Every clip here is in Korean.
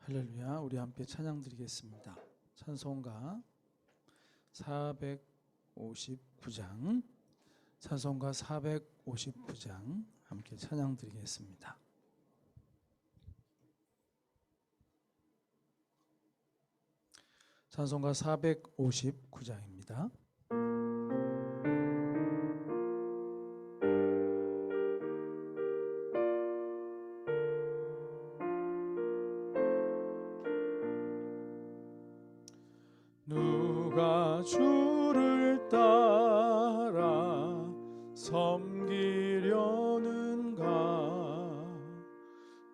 할렐루야. 우리 함께 찬양 드리겠습니다. 찬송가 459장 찬송가 459장 함께 찬양 드리겠습니다. 찬송가 459장입니다. 누가 주를 따라 섬기려는가?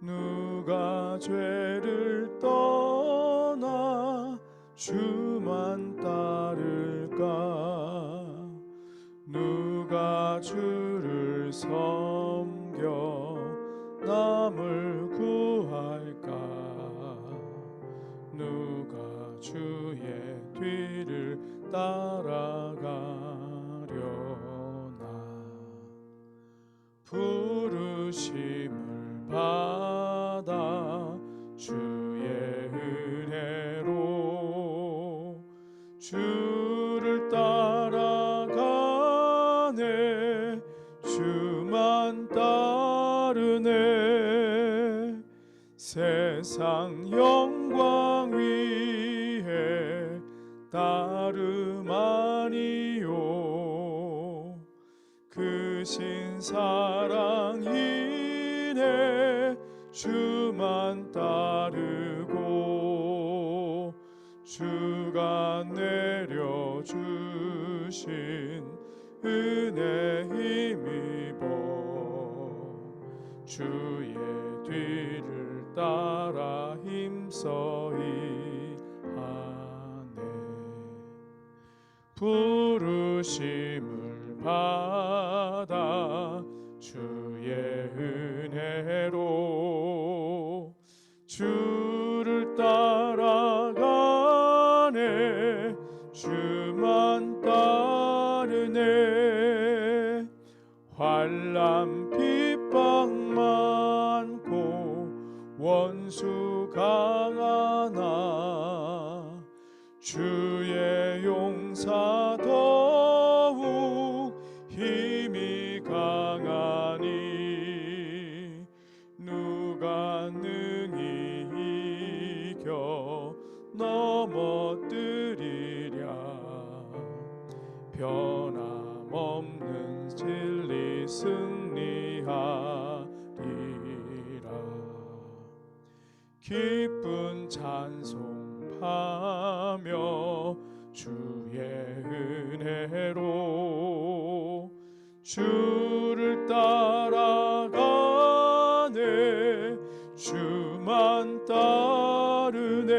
누가 죄를 떠나 주만 따를까? 누가 주를 섬겨 남을 구할까? 누가 주의 뒤를 따라가려나? 부르심을 받아 주의 은혜로 주를 따라가네. 주만 따르네. 세상 영광 위에 따름 아니요. 그 신사랑 인해 주만 따르고 주가 내려주신 은혜 힘입어 주의 뒤를 따라 힘써이 하네. 부르심을 받아 주의 은혜로 주를 따라가네. 주만 따르네. 환난 핍박 많고 원수 강하나 주의 용사 더욱 힘이 강하니 누가 능히 이겨 넘어뜨리랴? 변함없는 진리 승리하리라. 기쁜 찬송하며 주의 은혜로 주를 따라가네. 주만 따르네.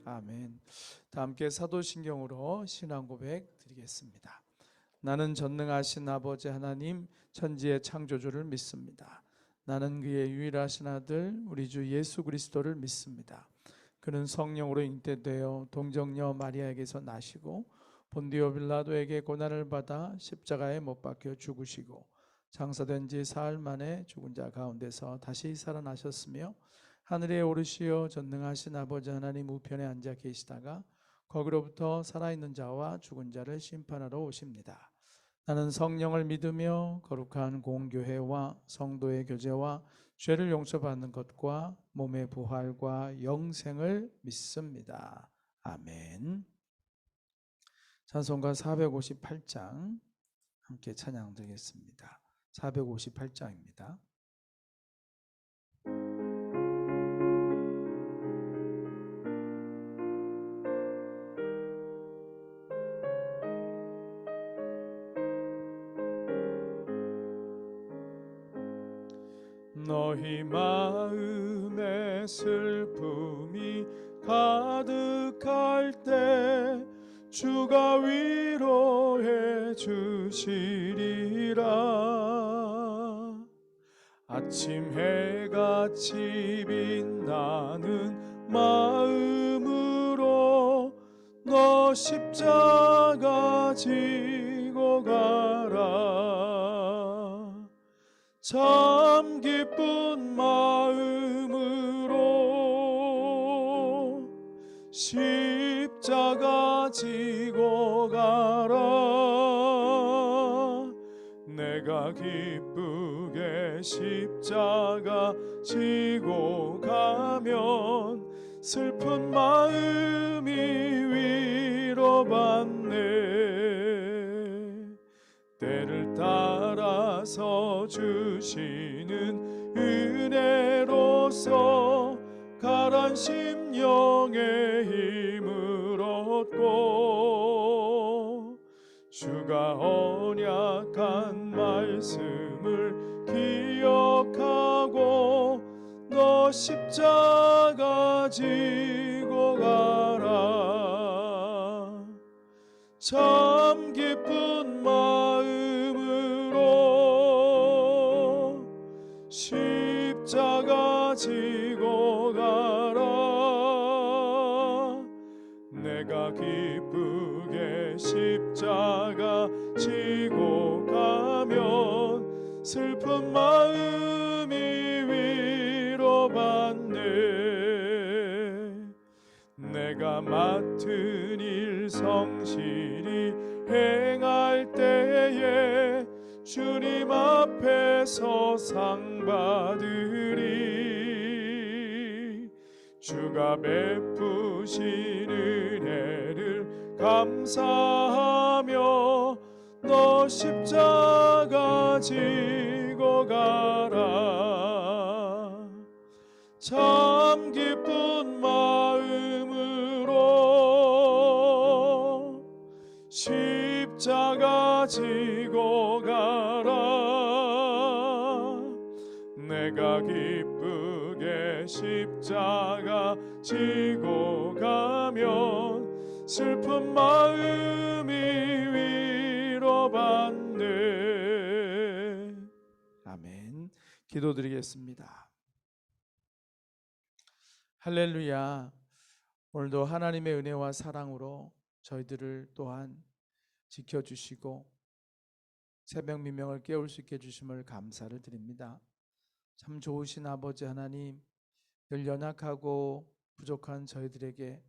아멘. 다 함께 사도신경으로 신앙 고백 드리겠습니다. 나는 전능하신 아버지 하나님 천지의 창조주를 믿습니다. 나는 그의 유일하신 아들 우리 주 예수 그리스도를 믿습니다. 그는 성령으로 잉태되어 동정녀 마리아에게서 나시고 본디오 빌라도에게 고난을 받아 십자가에 못 박혀 죽으시고 장사된 지 사흘 만에 죽은 자 가운데서 다시 살아나셨으며 하늘에 오르시어 전능하신 아버지 하나님 우편에 앉아 계시다가 거기로부터 살아있는 자와 죽은 자를 심판하러 오십니다. 나는 성령을 믿으며 거룩한 공교회와 성도의 교제와 죄를 용서받는 것과 몸의 부활과 영생을 믿습니다. 아멘. 찬송가 458장 함께 찬양 드리겠습니다. 458장입니다. 너희 마음에 슬픔이 가득할 때 주가 위로해 주시리라. 아침 해같이 빛나는 마음으로 너 십자가 지고 가라. 참 기쁜 마음으로 십자가 지고 가라. 내가 기쁘게 십자가 지고 가면 슬픈 마음이 위로받네. 때를 따라서 주시는 은혜로서 가란 심령의 힘을 얻고 주가 언약한 말씀을 기억하고 너 십자가 지고 가라. 참 기쁜 마음으로 십자가 지고 가라. 내가 기쁘게 십자가 지고 가면 슬픈 마음이 위로받네. 내가 맡은 일 성실히 행할 때에 주님 앞에서 상 받으리. 주가 베푸신 은혜를 감사하며 너 십자가 지고 가라. 참 기쁜 마음으로 십자가 지고 가라. 내가 기쁘게 십자가 지고 가면 슬픈 마음이 위로받네. 아멘. 기도드리겠습니다. 할렐루야. 오늘도 하나님의 은혜와 사랑으로 저희들을 또한 지켜주시고 새벽 미명을 깨울 수 있게 해주심을 감사를 드립니다. 참 좋으신 아버지 하나님, 늘 연약하고 부족한 저희들에게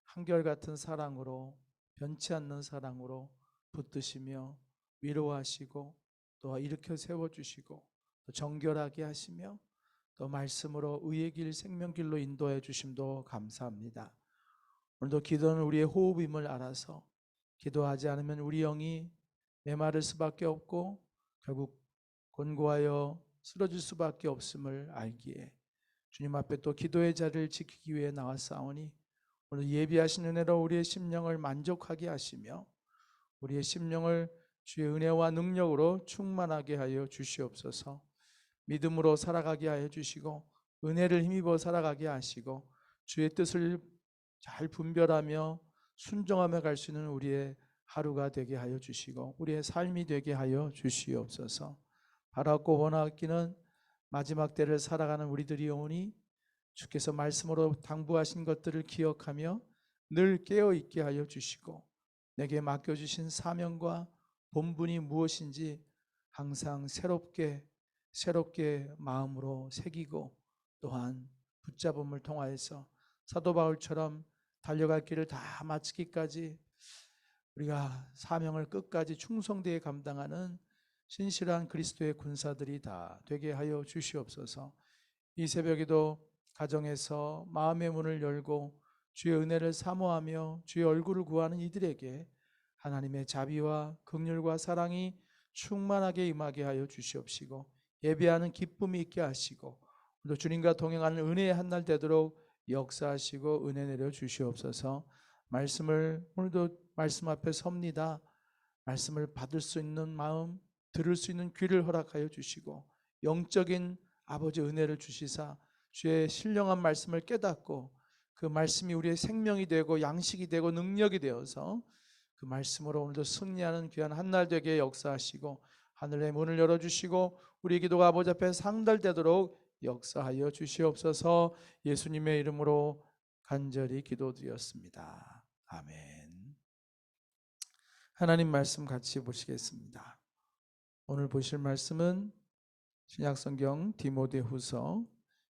한결같은 사랑으로, 변치 않는 사랑으로 붙드시며 위로하시고 또 일으켜 세워주시고 또 정결하게 하시며 또 말씀으로 의의 길 생명길로 인도해 주심도 감사합니다. 오늘도 기도는 우리의 호흡임을 알아서 기도하지 않으면 우리 영이 메마를 수밖에 없고 결국 곤고하여 쓰러질 수밖에 없음을 알기에 주님 앞에 또 기도의 자리를 지키기 위해 나왔사오니 오늘 예비하신 은혜로 우리의 심령을 만족하게 하시며 우리의 심령을 주의 은혜와 능력으로 충만하게 하여 주시옵소서. 믿음으로 살아가게 하여 주시고 은혜를 힘입어 살아가게 하시고 주의 뜻을 잘 분별하며 순종하며 갈 수 있는 우리의 하루가 되게 하여 주시고 우리의 삶이 되게 하여 주시옵소서. 바라고 원하기는 마지막 때를 살아가는 우리들이 오니 주께서 말씀으로 당부하신 것들을 기억하며 늘 깨어있게 하여 주시고 내게 맡겨주신 사명과 본분이 무엇인지 항상 새롭게 마음으로 새기고 또한 붙잡음을 통하여서 사도 바울처럼 달려갈 길을 다 마치기까지 우리가 사명을 끝까지 충성되게 감당하는 신실한 그리스도의 군사들이 다 되게 하여 주시옵소서. 이 새벽에도 가정에서 마음의 문을 열고 주의 은혜를 사모하며 주의 얼굴을 구하는 이들에게 하나님의 자비와 긍휼과 사랑이 충만하게 임하게 하여 주시옵시고 예배하는 기쁨이 있게 하시고 또 주님과 동행하는 은혜의 한날 되도록 역사하시고 은혜 내려 주시옵소서. 말씀을 오늘도 말씀 앞에 섭니다. 말씀을 받을 수 있는 마음, 들을 수 있는 귀를 허락하여 주시고 영적인 아버지 은혜를 주시사 주의 신령한 말씀을 깨닫고 그 말씀이 우리의 생명이 되고 양식이 되고 능력이 되어서 그 말씀으로 오늘도 승리하는 귀한 한날 되게 역사하시고 하늘의 문을 열어주시고 우리 기도가 아버지 앞에 상달되도록 역사하여 주시옵소서. 예수님의 이름으로 간절히 기도드렸습니다. 아멘. 하나님 말씀 같이 보시겠습니다. 오늘 보실 말씀은 신약성경 디모데후서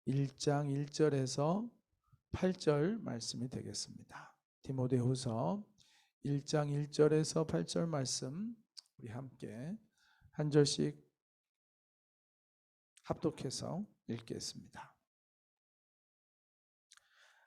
1장 1절에서 8절 말씀이 되겠습니다. 디모데후서 1장 1절에서 8절 말씀 우리 함께 한 절씩 합독해서 읽겠습니다.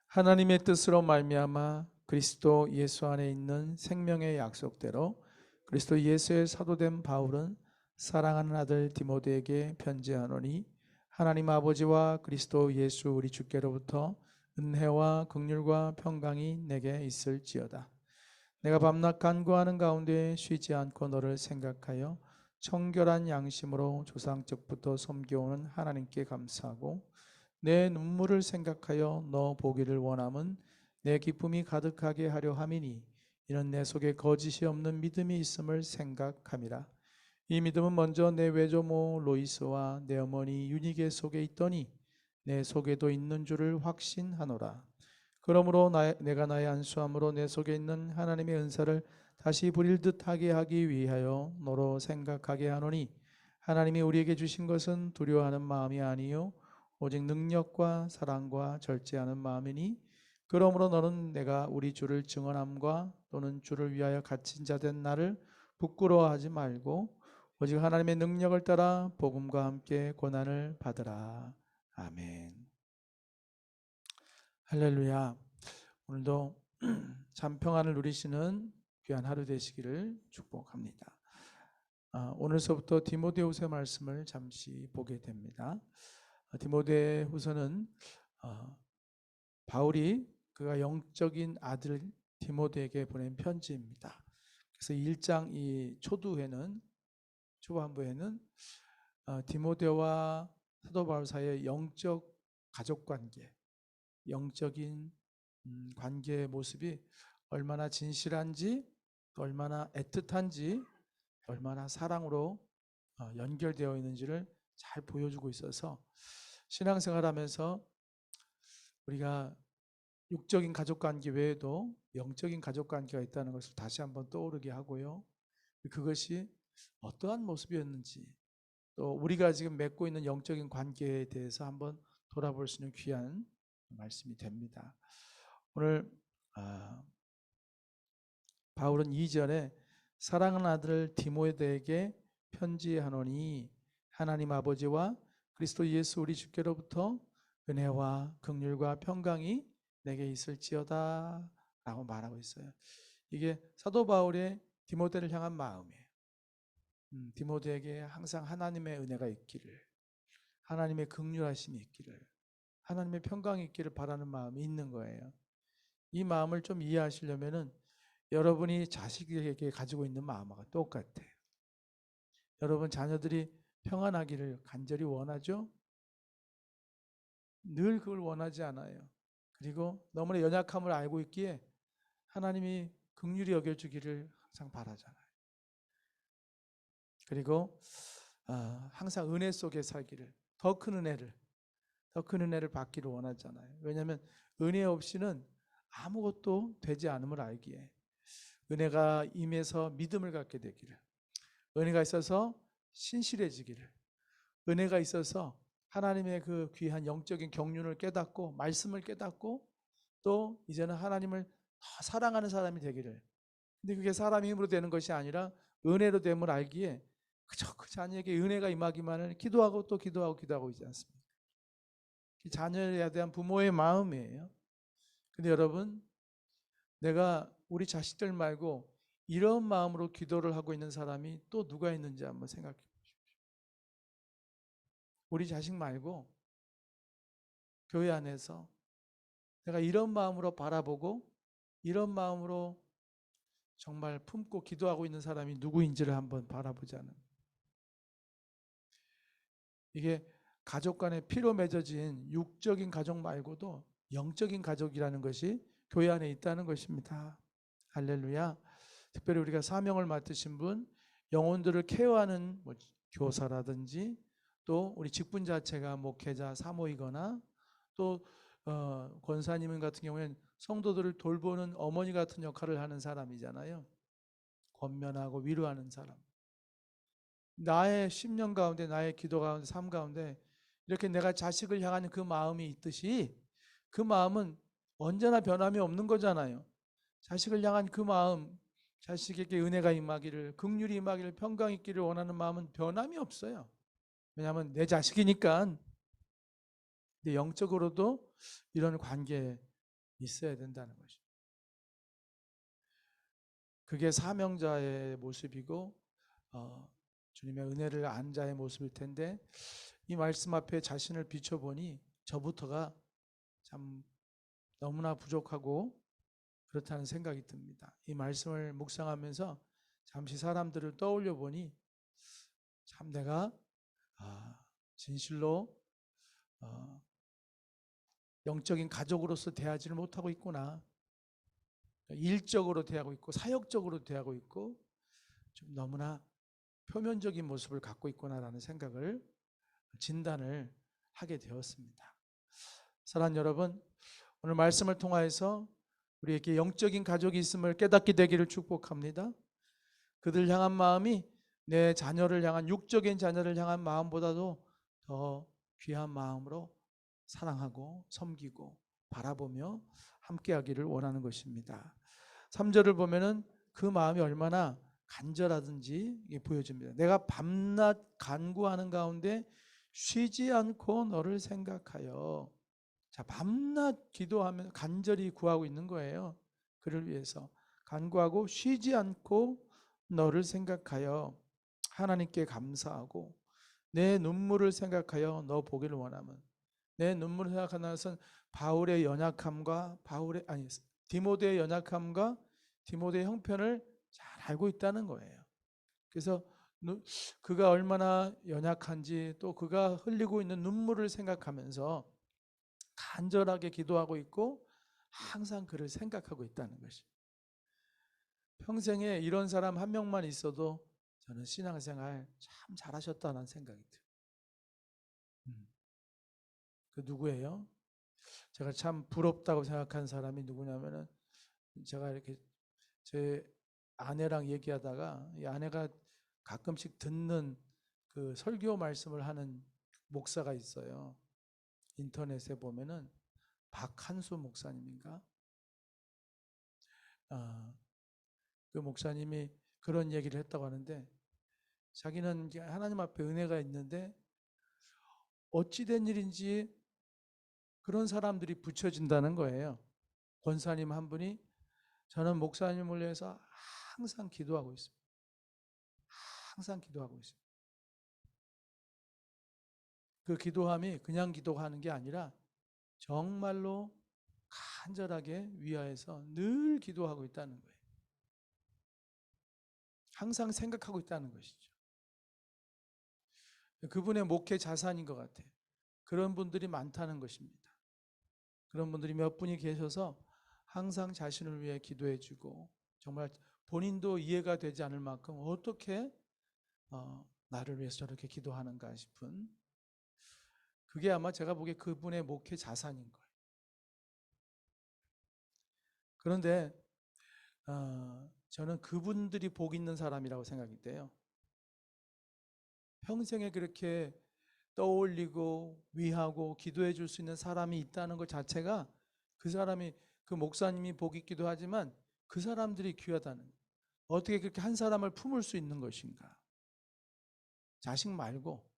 하나님의 뜻으로 말미암아 그리스도 예수 안에 있는 생명의 약속대로 그리스도 예수의 사도된 바울은 사랑하는 아들 디모데에게 편지하노니 하나님 아버지와 그리스도 예수 우리 주께로부터 은혜와 긍휼과 평강이 내게 있을지어다. 내가 밤낮 간구하는 가운데 쉬지 않고 너를 생각하여 청결한 양심으로 조상적부터 섬겨오는 하나님께 감사하고 내 눈물을 생각하여 너 보기를 원함은 내 기쁨이 가득하게 하려 함이니 이는 내 속에 거짓이 없는 믿음이 있음을 생각함이라. 이 믿음은 먼저 내 외조모 로이스와 내 어머니 유니게 속에 있더니 내 속에도 있는 줄을 확신하노라. 그러므로 내가 나의 안수함으로 내 속에 있는 하나님의 은사를 다시 부릴 듯하게 하기 위하여 너로 생각하게 하노니 하나님이 우리에게 주신 것은 두려워하는 마음이 아니요 오직 능력과 사랑과 절제하는 마음이니 그러므로 너는 내가 우리 주를 증언함과 또는 주를 위하여 갇힌 자 된 나를 부끄러워하지 말고 오직 하나님의 능력을 따라 복음과 함께 고난을 받으라. 아멘. 할렐루야. 오늘도 참 평안을 누리시는 귀한 하루 되시기를 축복합니다. 오늘서부터 디모데후서 말씀을 잠시 보게 됩니다. 디모데후서는 바울이 그가 영적인 아들 디모데에게 보낸 편지입니다. 그래서 1장 이 초반부에는 디모데와 사도 바울 사이의 영적 가족 관계, 영적인 관계의 모습이 얼마나 진실한지, 얼마나 애틋한지, 얼마나 사랑으로 연결되어 있는지를 잘 보여주고 있어서 신앙생활하면서 우리가 육적인 가족관계 외에도 영적인 가족관계가 있다는 것을 다시 한번 떠오르게 하고요. 그것이 어떠한 모습이었는지 또 우리가 지금 맺고 있는 영적인 관계에 대해서 한번 돌아볼 수 있는 귀한 말씀이 됩니다. 오늘 바울은 2절에 사랑하는 아들 디모데에게 편지하노니 하나님 아버지와 그리스도 예수 우리 주께로부터 은혜와 긍휼과 평강이 내게 있을지어다 라고 말하고 있어요. 이게 사도 바울의 디모데를 향한 마음이에요. 디모데에게 항상 하나님의 은혜가 있기를, 하나님의 긍휼하심이 있기를, 하나님의 평강이 있기를 바라는 마음이 있는 거예요. 이 마음을 좀 이해하시려면은 여러분이 자식에게 가지고 있는 마음과 똑같아요. 여러분 자녀들이 평안하기를 간절히 원하죠? 늘 그걸 원하지 않아요. 그리고 너무나 연약함을 알고 있기에 하나님이 긍휼히 여겨주기를 항상 바라잖아요. 그리고 항상 은혜 속에 살기를, 더 큰 은혜를 받기를 원하잖아요. 왜냐하면 은혜 없이는 아무것도 되지 않음을 알기에 은혜가 임해서 믿음을 갖게 되기를, 은혜가 있어서 신실해지기를, 은혜가 있어서 하나님의 그 귀한 영적인 경륜을 깨닫고 말씀을 깨닫고 또 이제는 하나님을 더 사랑하는 사람이 되기를. 근데 그게 사람의 힘으로 되는 것이 아니라 은혜로 됨을 알기에 그저 그 자녀에게 은혜가 임하기만을 기도하고 또 기도하고 있지 않습니까? 자녀에 대한 부모의 마음이에요. 근데 여러분, 내가 우리 자식들 말고 이런 마음으로 기도를 하고 있는 사람이 또 누가 있는지 한번 생각해 보십시오. 우리 자식 말고 교회 안에서 내가 이런 마음으로 바라보고 이런 마음으로 정말 품고 기도하고 있는 사람이 누구인지를 한번 바라보자는. 이게 가족 간에 피로 맺어진 육적인 가족 말고도 영적인 가족이라는 것이 교회 안에 있다는 것입니다. 할렐루야. 특별히 우리가 사명을 맡으신 분, 영혼들을 케어하는 교사라든지 또 우리 직분 자체가 목회자 사모이거나 또 권사님 같은 경우에는 성도들을 돌보는 어머니 같은 역할을 하는 사람이잖아요. 권면하고 위로하는 사람. 나의 심령 가운데, 나의 기도 가운데, 삶 가운데 이렇게 내가 자식을 향하는 그 마음이 있듯이 그 마음은 언제나 변함이 없는 거잖아요. 자식을 향한 그 마음, 자식에게 은혜가 임하기를, 긍휼이 임하기를, 평강 있기를 원하는 마음은 변함이 없어요. 왜냐하면 내 자식이니까. 근데 영적으로도 이런 관계에 있어야 된다는 것이죠. 그게 사명자의 모습이고 주님의 은혜를 안 자의 모습일 텐데, 이 말씀 앞에 자신을 비춰보니 저부터가 참 너무나 부족하고 그렇다는 생각이 듭니다. 이 말씀을 묵상하면서 잠시 사람들을 떠올려 보니 참 내가 진실로 영적인 가족으로서 대하지를 못하고 있구나. 일적으로 대하고 있고 사역적으로 대하고 있고 좀 너무나 표면적인 모습을 갖고 있구나라는 생각을, 진단을 하게 되었습니다. 사랑하는 여러분, 오늘 말씀을 통하여서 우리에게 영적인 가족이 있음을 깨닫게 되기를 축복합니다. 그들 향한 마음이 내 자녀를 향한, 육적인 자녀를 향한 마음보다도 더 귀한 마음으로 사랑하고 섬기고 바라보며 함께하기를 원하는 것입니다. 3절을 보면은 그 마음이 얼마나 간절하든지 보여집니다. 내가 밤낮 간구하는 가운데 쉬지 않고 너를 생각하여. 자, 밤낮 기도하면 간절히 구하고 있는 거예요. 그를 위해서 간구하고 쉬지 않고 너를 생각하여 하나님께 감사하고 내 눈물을 생각하여 너 보기를 원하면. 내 눈물을 생각하는 것은 바울의 연약함과 디모데의 연약함과 디모데의 형편을 잘 알고 있다는 거예요. 그래서 그가 얼마나 연약한지, 또 그가 흘리고 있는 눈물을 생각하면서 간절하게 기도하고 있고 항상 그를 생각하고 있다는 것이. 평생에 이런 사람 한 명만 있어도 저는 신앙생활 참 잘하셨다는 생각이 들어요. 그 누구예요? 제가 참 부럽다고 생각하는 사람이 누구냐면은, 제가 이렇게 제 아내랑 얘기하다가 이 아내가 가끔씩 듣는 그 설교 말씀을 하는 목사가 있어요. 인터넷에 보면은 박한수 목사님인가? 그 목사님이 그런 얘기를 했다고 하는데, 자기는 하나님 앞에 은혜가 있는데 어찌된 일인지 그런 사람들이 붙여진다는 거예요. 권사님 한 분이 저는 목사님을 위해서 항상 기도하고 있습니다. 항상 기도하고 있습니다. 그 기도함이 그냥 기도하는 게 아니라 정말로 간절하게 위하여서 늘 기도하고 있다는 거예요. 항상 생각하고 있다는 것이죠. 그분의 목회 자산인 것 같아요. 그런 분들이 많다는 것입니다. 그런 분들이 몇 분이 계셔서 항상 자신을 위해 기도해 주고, 정말 본인도 이해가 되지 않을 만큼 어떻게 나를 위해서 저렇게 기도하는가 싶은, 그게 아마 제가 보기에 그분의 목회 자산인 거예요. 그런데 저는 그분들이 복 있는 사람이라고 생각이 돼요. 평생에 그렇게 떠올리고 위하고 기도해 줄 수 있는 사람이 있다는 것 자체가, 그 사람이, 그 목사님이 복 있기도 하지만 그 사람들이 귀하다는 거예요. 어떻게 그렇게 한 사람을 품을 수 있는 것인가. 자식 말고,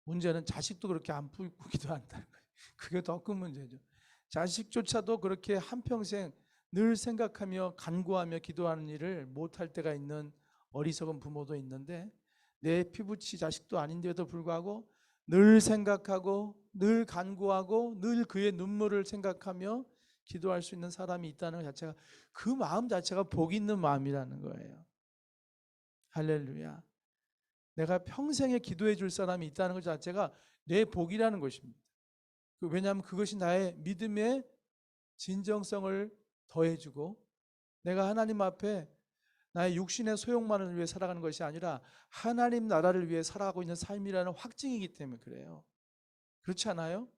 문제는 자식도 그렇게 안 품고 기도한다는 거예요. 그게 더 큰 문제죠. 자식조차도 그렇게 한평생 늘 생각하며 간구하며 기도하는 일을 못할 때가 있는 어리석은 부모도 있는데, 내 피부치 자식도 아닌데도 불구하고 늘 생각하고 늘 간구하고 늘 그의 눈물을 생각하며 기도할 수 있는 사람이 있다는 것 자체가, 그 마음 자체가 복 있는 마음이라는 거예요. 할렐루야. 내가 평생에 기도해 줄 사람이 있다는 것 자체가 내 복이라는 것입니다. 왜냐하면 그것이 나의 믿음의 진정성을 더해주고, 내가 하나님 앞에 나의 육신의 소욕만을 위해 살아가는 것이 아니라 하나님 나라를 위해 살아가고 있는 삶이라는 확증이기 때문에 그래요. 그렇지 않아요?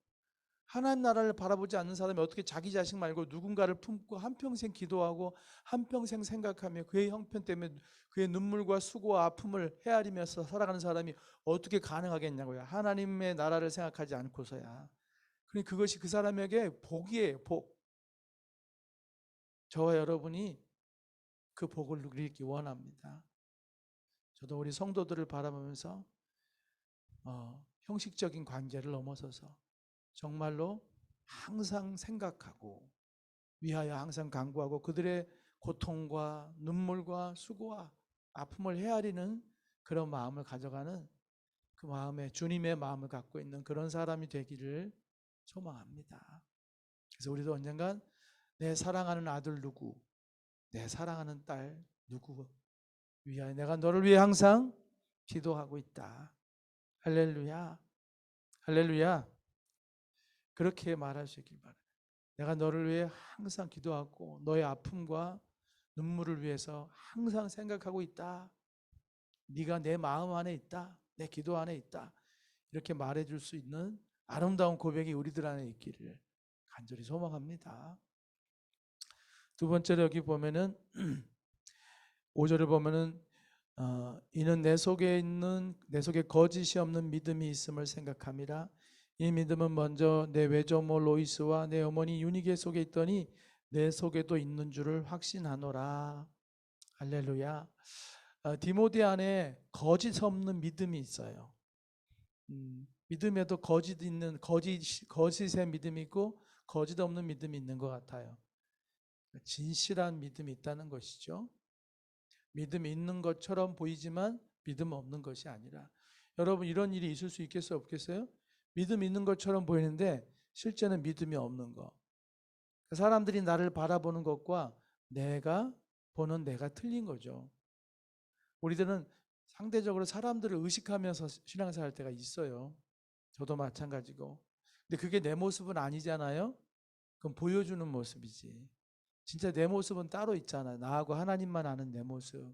하나님 나라를 바라보지 않는 사람이 어떻게 자기 자식 말고 누군가를 품고 한평생 기도하고 한평생 생각하며 그의 형편 때문에 그의 눈물과 수고와 아픔을 헤아리면서 살아가는 사람이 어떻게 가능하겠냐고요. 하나님의 나라를 생각하지 않고서야. 그러니 그것이 그 사람에게 복이에요. 복. 저와 여러분이 그 복을 누리기 원합니다. 저도 우리 성도들을 바라보면서 형식적인 관계를 넘어서서 정말로 항상 생각하고 위하여 항상 간구하고 그들의 고통과 눈물과 수고와 아픔을 헤아리는 그런 마음을 가져가는 그 마음에 주님의 마음을 갖고 있는 그런 사람이 되기를 소망합니다. 그래서 우리도 언젠간 내 사랑하는 아들 누구, 내 사랑하는 딸 누구 위하여 내가 너를 위해 항상 기도하고 있다. 할렐루야. 할렐루야. 그렇게 말할 수 있길 바랍니다. 내가 너를 위해 항상 기도하고 너의 아픔과 눈물을 위해서 항상 생각하고 있다. 네가 내 마음 안에 있다. 내 기도 안에 있다. 이렇게 말해줄 수 있는 아름다운 고백이 우리들 안에 있기를 간절히 소망합니다. 두 번째로 여기 보면은 5절을 보면은 이는 내 속에 거짓이 없는 믿음이 있음을 생각함이라. 이 믿음은 먼저 내 외조모 로이스와 내 어머니 유니게 속에 있더니 내 속에도 있는 줄을 확신하노라. 할렐루야. 디모데 안에 거짓 없는 믿음이 있어요. 믿음에도 거짓의 믿음이 있고 거짓 없는 믿음이 있는 것 같아요. 진실한 믿음이 있다는 것이죠. 믿음이 있는 것처럼 보이지만 믿음 없는 것이 아니라, 여러분 이런 일이 있을 수 있겠어요, 없겠어요? 믿음 있는 것처럼 보이는데 실제는 믿음이 없는 거. 사람들이 나를 바라보는 것과 내가 보는 내가 틀린 거죠. 우리들은 상대적으로 사람들을 의식하면서 신앙생활 할 때가 있어요. 저도 마찬가지고. 근데 그게 내 모습은 아니잖아요. 그럼 보여주는 모습이지. 진짜 내 모습은 따로 있잖아요. 나하고 하나님만 아는 내 모습.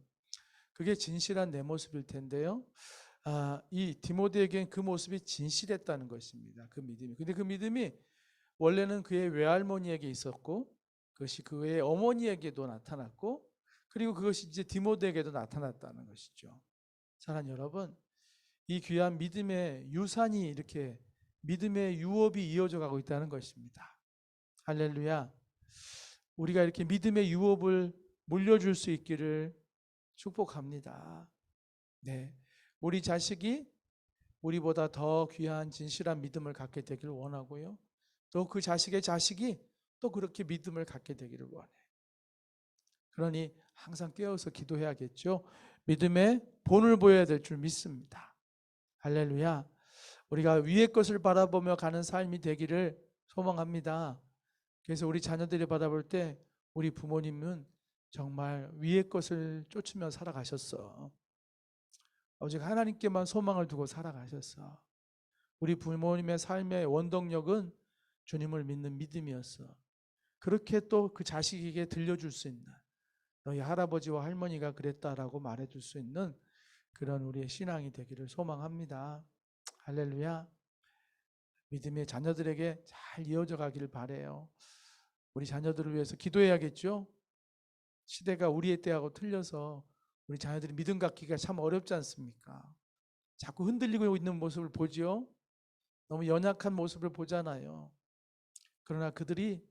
그게 진실한 내 모습일 텐데요. 이 디모데에겐 그 모습이 진실했다는 것입니다. 그 믿음이. 근데 그 믿음이 원래는 그의 외할머니에게 있었고, 그것이 그의 어머니에게도 나타났고, 그리고 그것이 이제 디모데에게도 나타났다는 것이죠. 사랑하는 여러분, 이 귀한 믿음의 유산이 이렇게 믿음의 유업이 이어져 가고 있다는 것입니다. 할렐루야. 우리가 이렇게 믿음의 유업을 물려줄 수 있기를 축복합니다. 네, 우리 자식이 우리보다 더 귀한 진실한 믿음을 갖게 되기를 원하고요. 또 그 자식의 자식이 또 그렇게 믿음을 갖게 되기를 원해. 그러니 항상 깨어서 기도해야겠죠. 믿음의 본을 보여야 될 줄 믿습니다. 할렐루야. 우리가 위의 것을 바라보며 가는 삶이 되기를 소망합니다. 그래서 우리 자녀들이 바라볼 때 우리 부모님은 정말 위의 것을 쫓으며 살아가셨어. 오직 하나님께만 소망을 두고 살아가셨어. 우리 부모님의 삶의 원동력은 주님을 믿는 믿음이었어. 그렇게 또 그 자식에게 들려줄 수 있는, 너희 할아버지와 할머니가 그랬다라고 말해줄 수 있는 그런 우리의 신앙이 되기를 소망합니다. 할렐루야. 믿음의 자녀들에게 잘 이어져 가기를 바라요. 우리 자녀들을 위해서 기도해야겠죠. 시대가 우리의 때하고 틀려서 우리 자녀들이 믿음 갖기가 참 어렵지 않습니까? 자꾸 흔들리고 있는 모습을 보지요. 너무 연약한 모습을 보잖아요. 그러나 그들이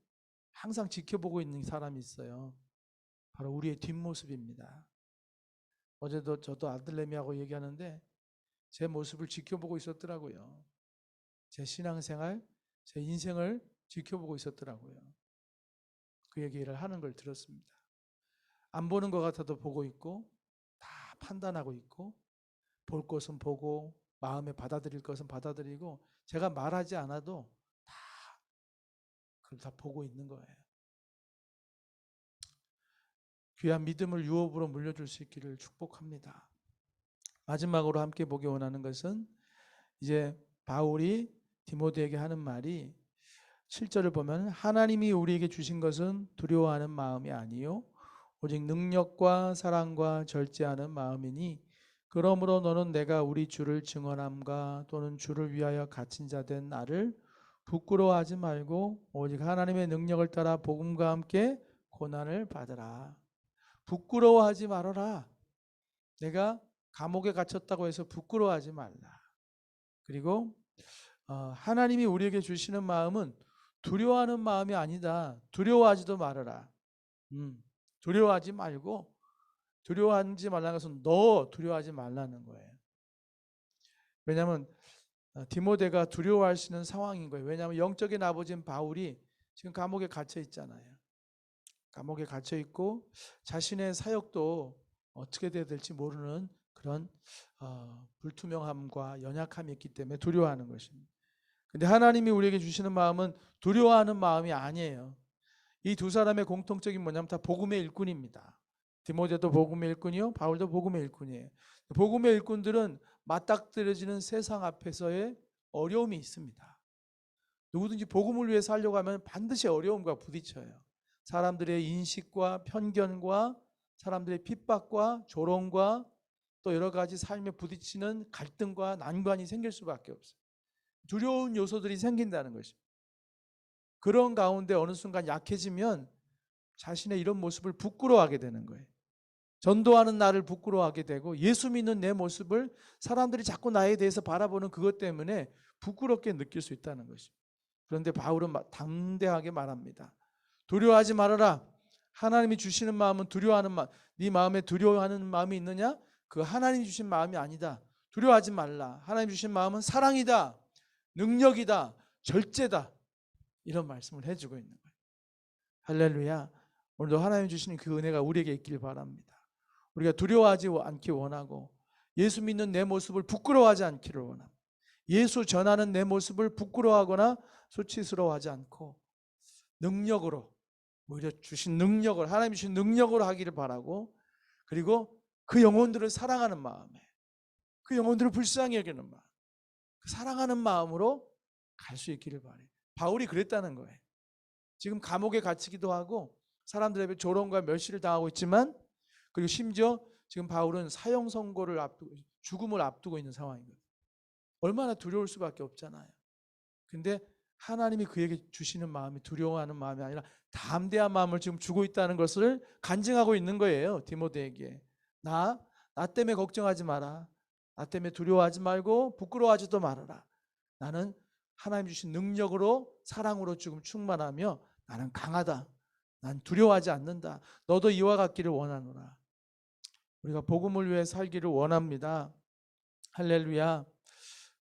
항상 지켜보고 있는 사람이 있어요. 바로 우리의 뒷모습입니다. 어제도 저도 아들내미하고 얘기하는데 제 모습을 지켜보고 있었더라고요. 제 신앙생활, 제 인생을 지켜보고 있었더라고요. 그 얘기를 하는 걸 들었습니다. 안 보는 것 같아도 보고 있고, 다 판단하고 있고, 볼 것은 보고, 마음에 받아들일 것은 받아들이고, 제가 말하지 않아도 다 그걸 다 보고 있는 거예요. 귀한 믿음을 유업으로 물려줄 수 있기를 축복합니다. 마지막으로 함께 보기 원하는 것은 이제 바울이 디모데에게 하는 말이 7절을 보면 하나님이 우리에게 주신 것은 두려워하는 마음이 아니요 오직 능력과 사랑과 절제하는 마음이니 그러므로 너는 내가 우리 주를 증언함과 또는 주를 위하여 갇힌 자 된 나를 부끄러워하지 말고 오직 하나님의 능력을 따라 복음과 함께 고난을 받으라. 부끄러워하지 말아라. 내가 감옥에 갇혔다고 해서 부끄러워하지 말라. 그리고 하나님이 우리에게 주시는 마음은 두려워하는 마음이 아니다. 두려워하지도 말아라. 두려워하지 말고, 두려워하지 말라는 것은 너 두려워하지 말라는 거예요. 왜냐하면 디모데가 두려워할 수 있는 상황인 거예요. 왜냐하면 영적인 아버지인 바울이 지금 감옥에 갇혀 있잖아요. 감옥에 갇혀 있고 자신의 사역도 어떻게 돼야 될지 모르는 그런 불투명함과 연약함이 있기 때문에 두려워하는 것입니다. 근데 하나님이 우리에게 주시는 마음은 두려워하는 마음이 아니에요. 이 두 사람의 공통적인 뭐냐면 다 복음의 일꾼입니다. 디모데도 복음의 일꾼이요, 바울도 복음의 일꾼이에요. 복음의 일꾼들은 맞닥뜨려지는 세상 앞에서의 어려움이 있습니다. 누구든지 복음을 위해 살려고 하면 반드시 어려움과 부딪혀요. 사람들의 인식과 편견과 사람들의 핍박과 조롱과 또 여러 가지 삶에 부딪히는 갈등과 난관이 생길 수밖에 없어요. 두려운 요소들이 생긴다는 것입니다. 그런 가운데 어느 순간 약해지면 자신의 이런 모습을 부끄러워하게 되는 거예요. 전도하는 나를 부끄러워하게 되고 예수 믿는 내 모습을 사람들이 자꾸 나에 대해서 바라보는 그것 때문에 부끄럽게 느낄 수 있다는 것입니다. 그런데 바울은 담대하게 말합니다. 두려워하지 말아라. 하나님이 주시는 마음은 두려워하는 마음. 네 마음에 두려워하는 마음이 있느냐? 그 하나님 주신 마음이 아니다. 두려워하지 말라. 하나님 주신 마음은 사랑이다. 능력이다. 절제다. 이런 말씀을 해주고 있는 거예요. 할렐루야. 오늘도 하나님 주시는 그 은혜가 우리에게 있길 바랍니다. 우리가 두려워하지 않기 원하고 예수 믿는 내 모습을 부끄러워하지 않기를 원합니다. 예수 전하는 내 모습을 부끄러워하거나 수치스러워하지 않고 능력으로, 오히려 주신 능력을, 하나님 주신 능력으로 하기를 바라고, 그리고 그 영혼들을 사랑하는 마음에, 그 영혼들을 불쌍히 여기는 마음, 그 사랑하는 마음으로 갈 수 있기를 바라요. 바울이 그랬다는 거예요. 지금 감옥에 갇히기도 하고 사람들에게 조롱과 멸시를 당하고 있지만, 그리고 심지어 지금 바울은 사형 선고를 앞두고 죽음을 앞두고 있는 상황이거든요. 얼마나 두려울 수밖에 없잖아요. 근데 하나님이 그에게 주시는 마음이 두려워하는 마음이 아니라 담대한 마음을 지금 주고 있다는 것을 간증하고 있는 거예요. 디모데에게. 나 때문에 걱정하지 마라. 나 때문에 두려워하지 말고 부끄러워하지도 말아라. 나는 하나님 주신 능력으로, 사랑으로 지금 충만하며 나는 강하다. 난 두려워하지 않는다. 너도 이와 같기를 원하노라. 우리가 복음을 위해 살기를 원합니다. 할렐루야.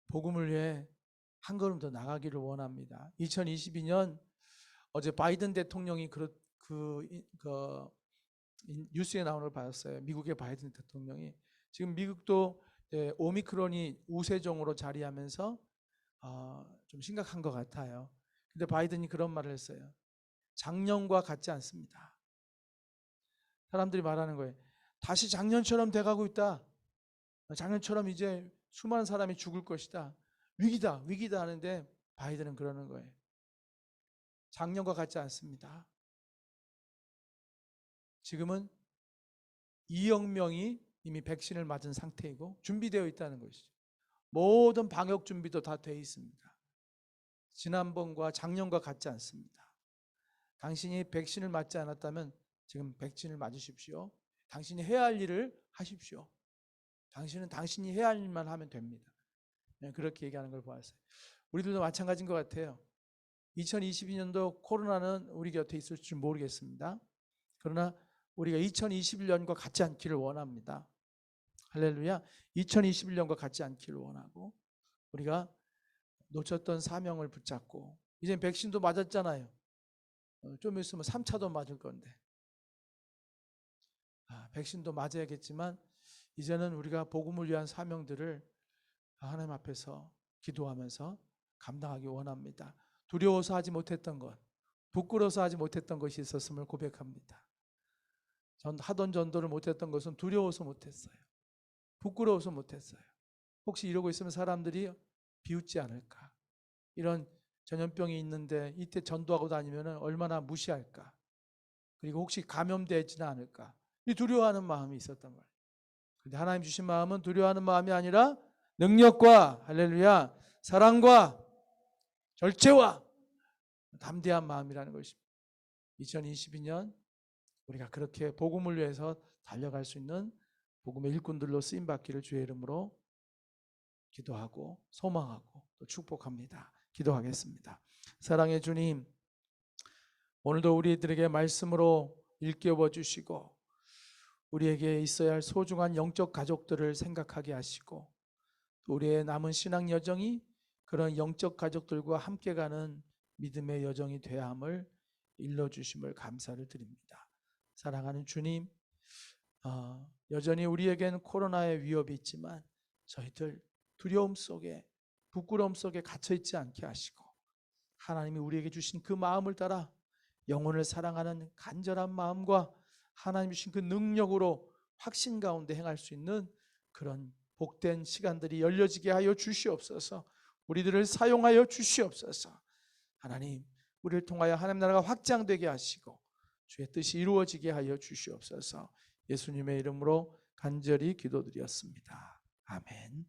복음을 위해 한 걸음 더 나가기를 원합니다. 2022년 어제 바이든 대통령이 뉴스에 나오는 걸 봤어요. 미국의 바이든 대통령이 지금 미국도 오미크론이 우세종으로 자리하면서 좀 심각한 것 같아요. 근데 바이든이 그런 말을 했어요. 작년과 같지 않습니다. 사람들이 말하는 거예요. 다시 작년처럼 돼가고 있다. 작년처럼 이제 수많은 사람이 죽을 것이다. 위기다, 위기다 하는데 바이든은 그러는 거예요. 작년과 같지 않습니다. 지금은 2억 명이 이미 백신을 맞은 상태이고 준비되어 있다는 것이죠. 모든 방역 준비도 다 되어 있습니다. 지난번과 작년과 같지 않습니다. 당신이 백신을 맞지 않았다면 지금 백신을 맞으십시오. 당신이 해야 할 일을 하십시오. 당신은 당신이 해야 할 일만 하면 됩니다. 그렇게 얘기하는 걸 보았어요. 우리들도 마찬가지인 것 같아요. 2022년도 코로나는 우리 곁에 있을 줄 모르겠습니다. 그러나 우리가 2021년과 같지 않기를 원합니다. 할렐루야. 2021년과 같지 않기를 원하고 우리가 놓쳤던 사명을 붙잡고, 이제 백신도 맞았잖아요. 좀 있으면 3차도 맞을 건데 백신도 맞아야겠지만 이제는 우리가 복음을 위한 사명들을 하나님 앞에서 기도하면서 감당하기 원합니다. 두려워서 하지 못했던 것, 부끄러워서 하지 못했던 것이 있었음을 고백합니다. 하던 전도를 못했던 것은 두려워서 못했어요. 부끄러워서 못했어요. 혹시 이러고 있으면 사람들이 비웃지 않을까? 이런 전염병이 있는데 이때 전도하고 다니면 얼마나 무시할까? 그리고 혹시 감염되지는 않을까? 이 두려워하는 마음이 있었단 말이에요. 그런데 하나님 주신 마음은 두려워하는 마음이 아니라 능력과, 할렐루야, 사랑과 절제와 담대한 마음이라는 것입니다. 2022년 우리가 그렇게 복음을 위해서 달려갈 수 있는 복음의 일꾼들로 쓰임받기를 주의 이름으로 기도하고 소망하고 또 축복합니다. 기도하겠습니다. 사랑의 주님, 오늘도 우리들에게 말씀으로 일깨워 주시고 우리에게 있어야 할 소중한 영적 가족들을 생각하게 하시고 우리의 남은 신앙 여정이 그런 영적 가족들과 함께 가는 믿음의 여정이 되어야 함을 일러주심을 감사를 드립니다. 사랑하는 주님, 여전히 우리에겐 코로나의 위협이 있지만 저희들 두려움 속에 부끄러움 속에 갇혀있지 않게 하시고 하나님이 우리에게 주신 그 마음을 따라 영혼을 사랑하는 간절한 마음과 하나님이 주신 그 능력으로 확신 가운데 행할 수 있는 그런 복된 시간들이 열려지게 하여 주시옵소서. 우리들을 사용하여 주시옵소서. 하나님, 우리를 통하여 하나님 나라가 확장되게 하시고 주의 뜻이 이루어지게 하여 주시옵소서. 예수님의 이름으로 간절히 기도드렸습니다. 아멘.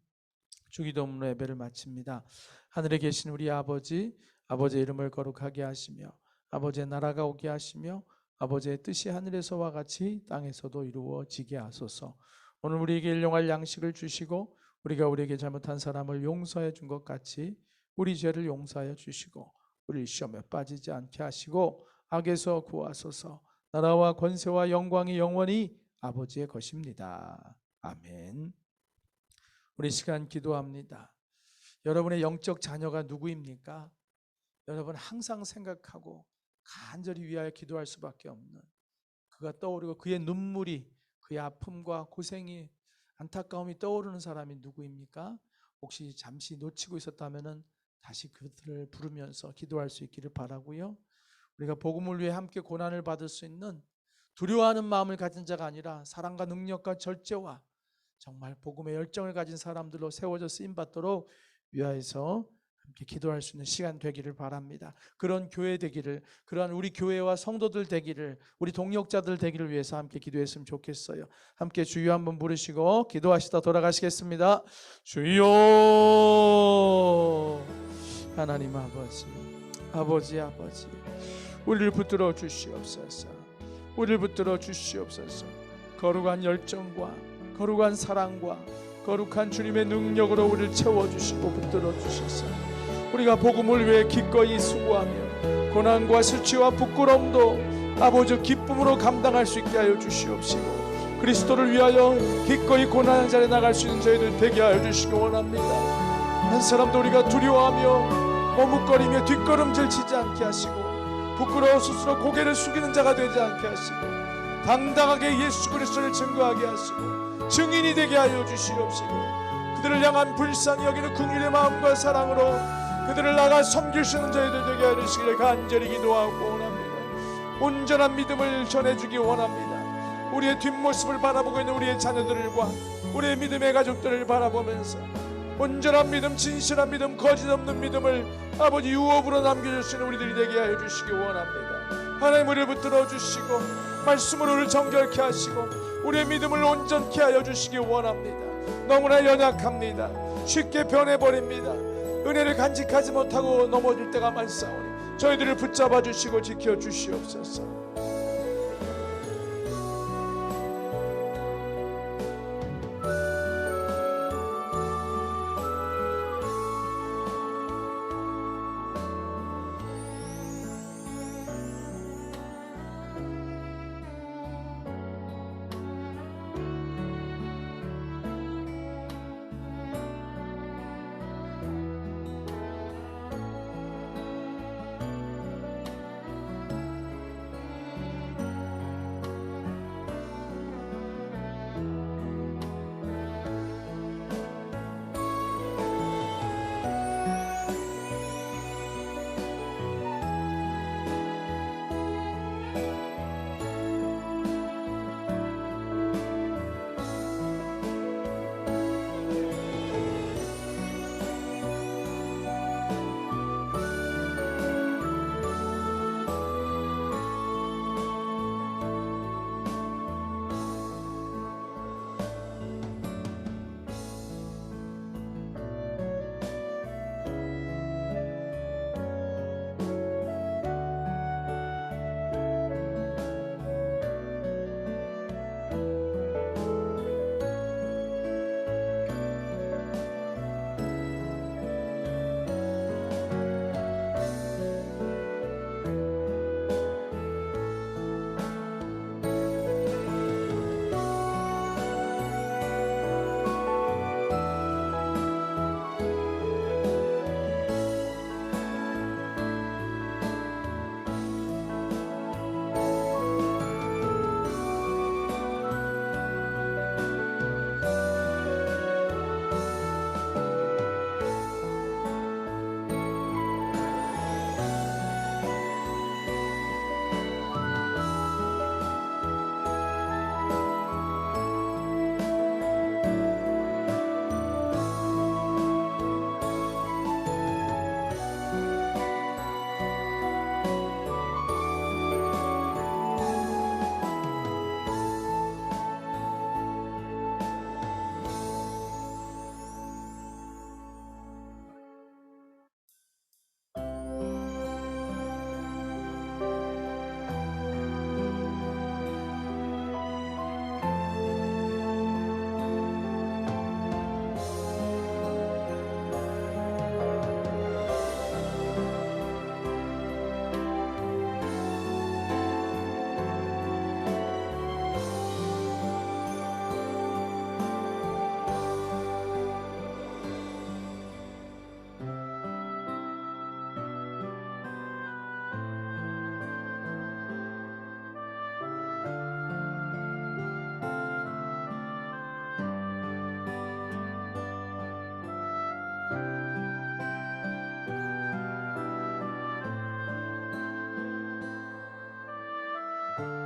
주기도문으로 예배를 마칩니다. 하늘에 계신 우리 아버지, 아버지의 이름을 거룩하게 하시며 아버지의 나라가 오게 하시며 아버지의 뜻이 하늘에서와 같이 땅에서도 이루어지게 하소서. 오늘 우리에게 일용할 양식을 주시고 우리가 우리에게 잘못한 사람을 용서해 준 것 같이 우리 죄를 용서하여 주시고 우리를 시험에 빠지지 않게 하시고 악에서 구하소서. 나라와 권세와 영광이 영원히 아버지의 것입니다. 아멘. 우리 시간 기도합니다. 여러분의 영적 자녀가 누구입니까? 여러분 항상 생각하고 간절히 위하여 기도할 수밖에 없는 그가 떠오르고 그의 눈물이 그의 아픔과 고생이 안타까움이 떠오르는 사람이 누구입니까? 혹시 잠시 놓치고 있었다면 다시 그들을 부르면서 기도할 수 있기를 바라고요. 우리가 복음을 위해 함께 고난을 받을 수 있는 두려워하는 마음을 가진 자가 아니라 사랑과 능력과 절제와 정말 복음의 열정을 가진 사람들로 세워져 쓰임받도록 위하여서 함께 기도할 수 있는 시간 되기를 바랍니다. 그런 교회 되기를, 그러한 우리 교회와 성도들 되기를, 우리 동역자들 되기를 위해서 함께 기도했으면 좋겠어요. 함께 주여 한번 부르시고 기도하시다 돌아가시겠습니다. 주여. 하나님 아버지, 아버지 우리를 붙들어 주시옵소서. 우리를 붙들어 주시옵소서. 거룩한 열정과 거룩한 사랑과 거룩한 주님의 능력으로 우리를 채워주시고 붙들어 주셔서 우리가 복음을 위해 기꺼이 수고하며 고난과 수치와 부끄러움도 아버지 기쁨으로 감당할 수 있게 하여 주시옵시고 그리스도를 위하여 기꺼이 고난의 자리에 나갈 수 있는 저희들 되게 하여 주시기 원합니다. 한 사람도 우리가 두려워하며 머뭇거리며 뒷걸음질 치지 않게 하시고 부끄러워 스스로 고개를 숙이는 자가 되지 않게 하시고 당당하게 예수 그리스도를 증거하게 하시고 증인이 되게 하여 주시옵시고 그들을 향한 불쌍히 여기는 긍휼의 마음과 사랑으로 그들을 나가 섬길 수 있는 저희들 되게 하여 주시기를 간절히 기도하고 원합니다. 온전한 믿음을 전해주기 원합니다. 우리의 뒷모습을 바라보고 있는 우리의 자녀들과 우리의 믿음의 가족들을 바라보면서 온전한 믿음, 진실한 믿음, 거짓 없는 믿음을 아버지 유업으로 남겨줄 수 있는 우리들이 되게 하여 주시기 원합니다. 하나님 우리를 붙들어 주시고 말씀으로 우리를 정결케 하시고 우리의 믿음을 온전케 하여 주시기 원합니다. 너무나 연약합니다. 쉽게 변해버립니다. 은혜를 간직하지 못하고 넘어질 때가 많사오니 저희들을 붙잡아 주시고 지켜 주시옵소서. 아멘.